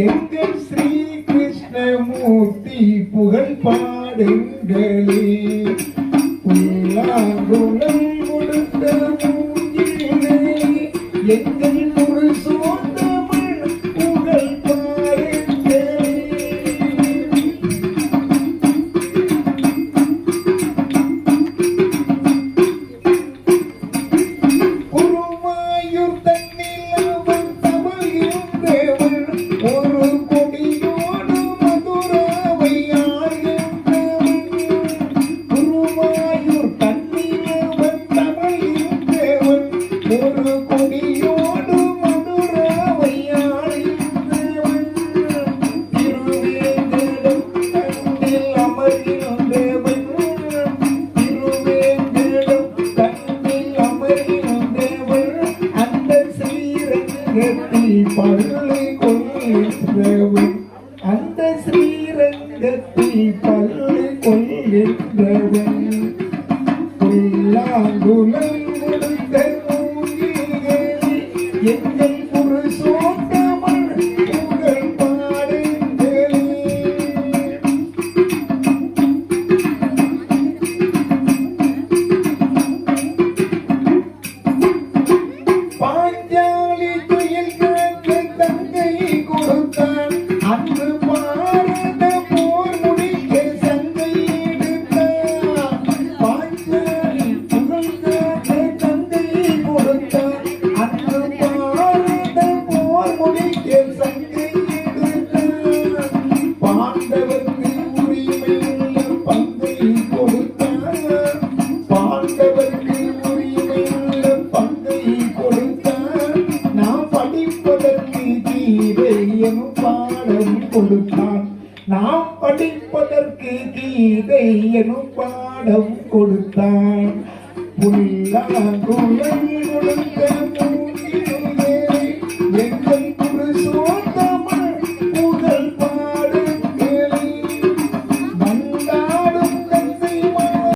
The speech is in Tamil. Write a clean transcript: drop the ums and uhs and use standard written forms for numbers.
எங்கள் ஸ்ரீ கிருஷ்ணமூர்த்தி புகழ் பாடுங்களே. புல்லாங்குழல் கொடுத்த மூங்கிலே எங்கள் ஒரு சோதமிழ் புகழ் பாடுங்களே. குருவாயூர் தன்னில் அவன் தமிழ்கின்றவன் ஒரு கொடியோடு மதுராவை ஆழ்கின்றவன். குருவாயூர் தன்னில் அவன் தமிழ்கின்றவன் ஒரு கொடியோடு மதுராவை ஆழ்கின்றவன். திருவேங்கடம் தன்னில் அமர்கின்றவன். திருவேங்கடம் தன்னில் அமர்கின்றவன். அந்த ஸ்ரீரங்கத்தில் பள்ளி கொள்கின்றவன். அந்த ஸ்ரீரங்கத்தில் பள்ளி கொள்கின்றவன். புல்லாங்குழல் கொடுத்த மூங்கிலே எங்கள் புருஷோத்தமன் புகழ் பாடுங்களே. பாஞ்சாலி துயில் காக்க தங்கை கொடுத்தான். அன்று பாரத போர் முடிக்க சங்கை எடுத்தான். பாஞ்சாலி துயில் காக்க தங்கை கொடுத்தான். அன்று பாரத போர் முடிக்க சங்கை எடுத்தான். பாண்டவர்க்கு உரிமையுள்ள பங்கை கொடுத்தான். பாண்டவர்க்கு உரிமையுள்ள பங்கை கொடுத்தான். நாம் படிப்பதற்கு கீதை எனும் பாடம் கொடுத்தான். நாம் படிப்பதற்கு கீதை எனும் பாடம் கொடுத்தான். புல்லாங்குழல் கொடுத்த